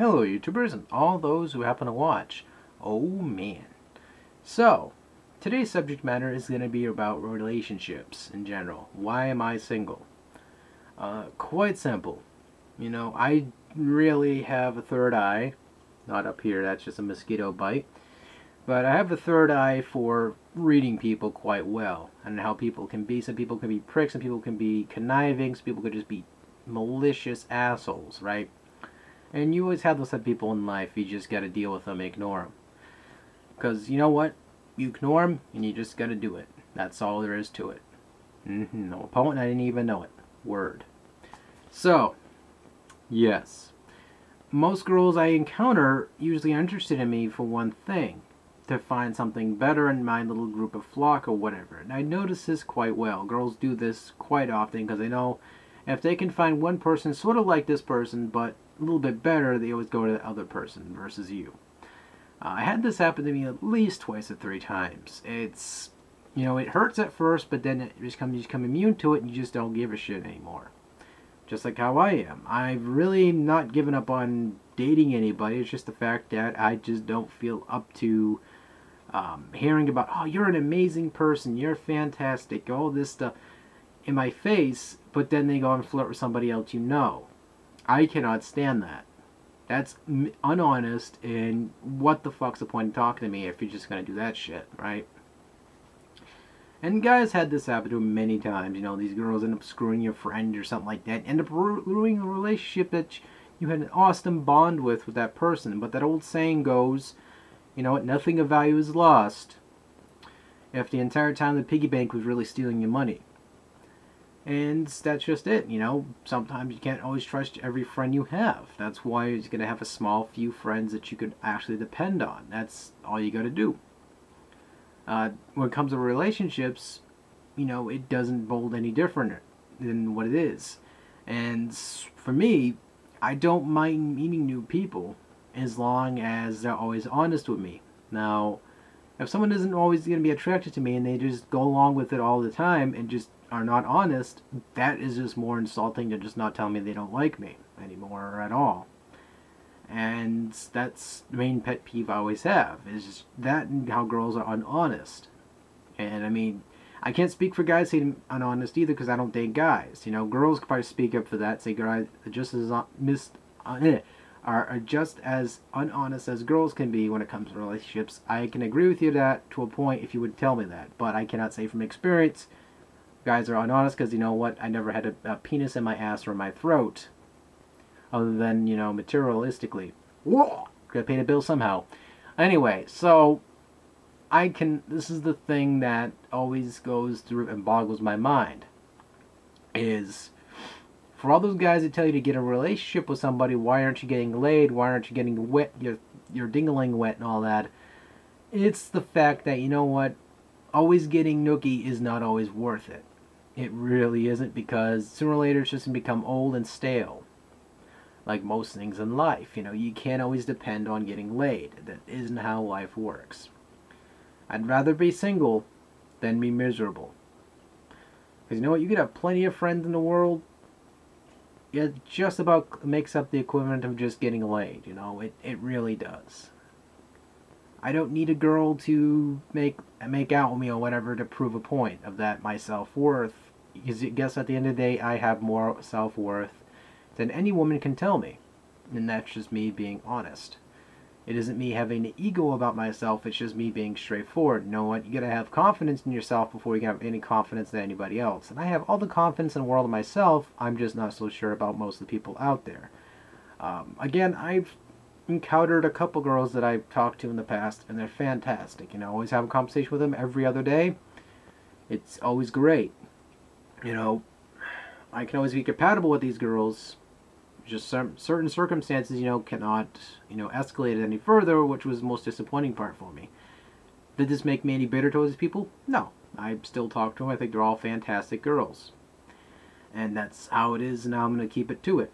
Hello YouTubers and all those who happen to watch. Oh man. So, today's subject matter is going to be about relationships in general. Why am I single? Quite simple. I really have a third eye. Not up here, that's just a mosquito bite. But I have a third eye for reading people quite well. And how people can be. Some people can be pricks, some people can be conniving, some people could just be malicious assholes, right? And you always have those type of people in life. You just got to deal with them and ignore them. Because you know what? You ignore them and you just got to do it. That's all there is to it. No opponent, I didn't even know it. Word. So, yes. Most girls I encounter usually are interested in me for one thing. To find something better in my little group of flock or whatever. And I notice this quite well. Girls do this quite often because they know if they can find one person sort of like this person, but a little bit better, they always go to the other person versus you. I had this happen to me at least twice or three times. It's, it hurts at first, but then you become immune to it and you just don't give a shit anymore. Just like how I am. I've really not given up on dating anybody. It's just the fact that I just don't feel up to hearing about, oh, you're an amazing person, you're fantastic, all this stuff in my face, but then they go and flirt with somebody else you know. I cannot stand that. That's unhonest, and what the fuck's the point of talking to me if you're just gonna do that shit, right? And guys had this happen to them many times. These girls end up screwing your friend or something like that, end up ruining a relationship that you had an awesome bond with that person. But that old saying goes, you know what, nothing of value is lost if the entire time the piggy bank was really stealing your money. And that's just it, sometimes you can't always trust every friend you have. That's why you're going to have a small few friends that you could actually depend on. That's all you got to do. When it comes to relationships, it doesn't bold any different than what it is. And for me, I don't mind meeting new people as long as they're always honest with me. Now, if someone isn't always going to be attracted to me and they just go along with it all the time and just are not honest, that is just more insulting than just not telling me they don't like me anymore at all. And that's the main pet peeve I always have, is just that and how girls are unhonest. And I mean, I can't speak for guys saying unhonest either because I don't date guys. Girls could probably speak up for that, say guys are just as are just as unhonest as girls can be when it comes to relationships. I can agree with you that to a point if you would tell me that, but I cannot say from experience guys are unhonest because you know what? I never had a penis in my ass or my throat, other than materialistically. Whoa, gotta pay the bill somehow. Anyway, so this is the thing that always goes through and boggles my mind, is for all those guys that tell you to get a relationship with somebody, why aren't you getting laid? Why aren't you getting wet? Your dingling wet and all that. It's the fact that, always getting nookie is not always worth it. It really isn't, because sooner or later it's just going to become old and stale. Like most things in life, you can't always depend on getting laid. That isn't how life works. I'd rather be single than be miserable. Because you know what? You could have plenty of friends in the world. It just about makes up the equivalent of just getting laid, It really does. I don't need a girl to make out with me or whatever to prove a point of that my self-worth. Because I guess at the end of the day, I have more self-worth than any woman can tell me. And that's just me being honest. It isn't me having an ego about myself, it's just me being straightforward. You know what? You gotta have confidence in yourself before you can have any confidence in anybody else. And I have all the confidence in the world in myself, I'm just not so sure about most of the people out there. Again, I've encountered a couple girls that I've talked to in the past, and they're fantastic. I always have a conversation with them every other day. It's always great. I can always be compatible with these girls. Just certain circumstances, cannot, escalate it any further, which was the most disappointing part for me. Did this make me any bitter towards these people? No. I still talk to them. I think they're all fantastic girls. And that's how it is, and now I'm going to keep it to it.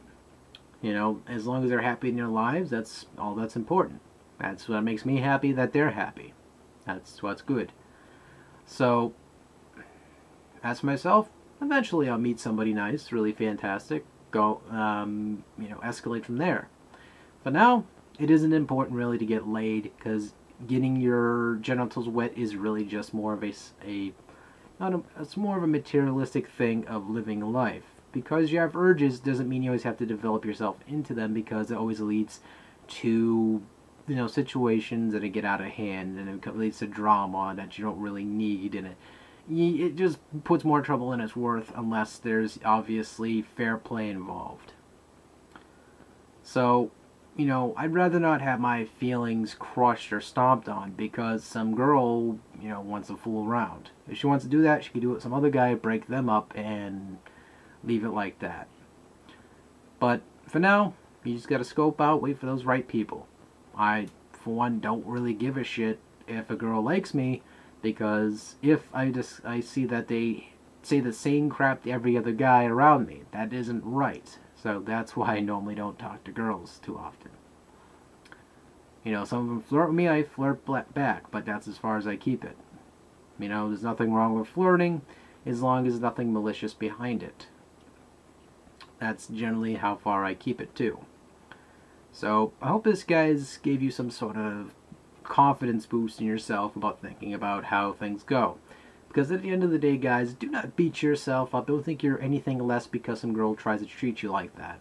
As long as they're happy in their lives, that's all that's important. That's what makes me happy, that they're happy. That's what's good. So, as for myself, eventually I'll meet somebody nice, really fantastic, go, escalate from there. But now, it isn't important really to get laid, because getting your genitals wet is really just more of it's more of a materialistic thing of living life. Because you have urges doesn't mean you always have to develop yourself into them, because it always leads to situations that get out of hand, and it leads to drama that you don't really need, and it just puts more trouble than it's worth unless there's obviously fair play involved. So, I'd rather not have my feelings crushed or stomped on because some girl, wants to fool around. If she wants to do that, she could do it with some other guy, break them up, and leave it like that. But for now, you just gotta scope out, wait for those right people. I, for one, don't really give a shit if a girl likes me, because if I see that they say the same crap to every other guy around me, that isn't right. So that's why I normally don't talk to girls too often. Some of them flirt with me, I flirt back, but that's as far as I keep it. There's nothing wrong with flirting, as long as there's nothing malicious behind it. That's generally how far I keep it too. So I hope this guys gave you some sort of confidence boost in yourself about thinking about how things go. Because at the end of the day, guys, do not beat yourself up. Don't think you're anything less because some girl tries to treat you like that.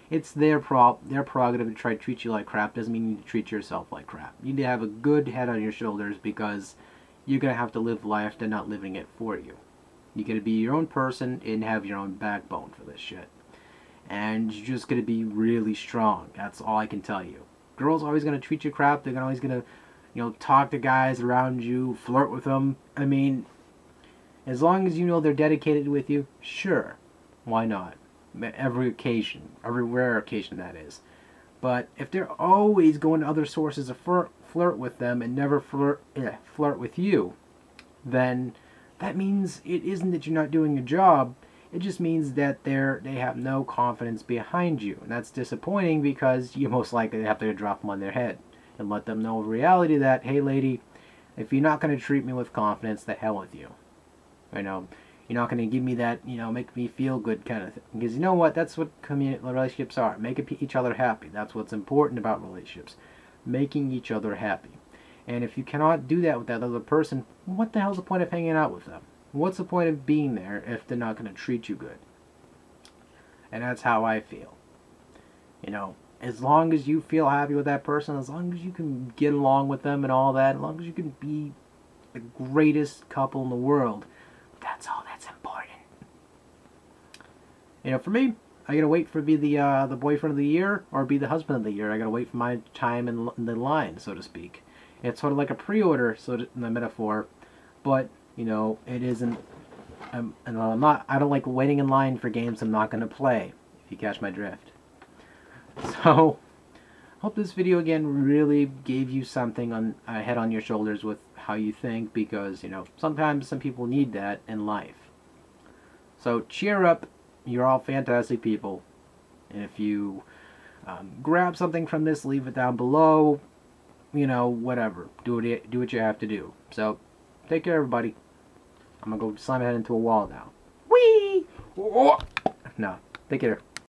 It's their prerogative to try to treat you like crap. Doesn't mean you need to treat yourself like crap. You need to have a good head on your shoulders, because you're going to have to live life. They're not living it for you. You got to be your own person and have your own backbone for this shit. And you're just going to be really strong. That's all I can tell you. Girls are always going to treat you crap. They're always going to, talk to guys around you, flirt with them. I mean, as long as they're dedicated with you, sure, why not? Every occasion, every rare occasion that is. But if they're always going to other sources of flirt with them and never flirt with you, then that means it isn't that you're not doing your job. It just means that they have no confidence behind you. And that's disappointing, because you most likely have to drop them on their head and let them know the reality that, hey lady, if you're not going to treat me with confidence, the hell with you. You're not going to give me that, make me feel good kind of thing. Because you know what? That's what relationships are. Making each other happy. That's what's important about relationships. Making each other happy. And if you cannot do that with that other person, what the hell's the point of hanging out with them? What's the point of being there if they're not going to treat you good? And that's how I feel. As long as you feel happy with that person, as long as you can get along with them and all that, as long as you can be the greatest couple in the world, that's all that's important. For me, I gotta wait for be the boyfriend of the year or be the husband of the year. I gotta wait for my time in the line, so to speak. It's sort of like a pre-order, in the metaphor, but it isn't. And I don't like waiting in line for games I'm not gonna play. If you catch my drift. So, hope this video again really gave you something on a head on your shoulders with how you think, because sometimes some people need that in life. So cheer up, you're all fantastic people, and if you grab something from this, leave it down below. Whatever, do what you have to do. So take care, everybody. I'm gonna go slam my head into a wall now. Whee! No, take care.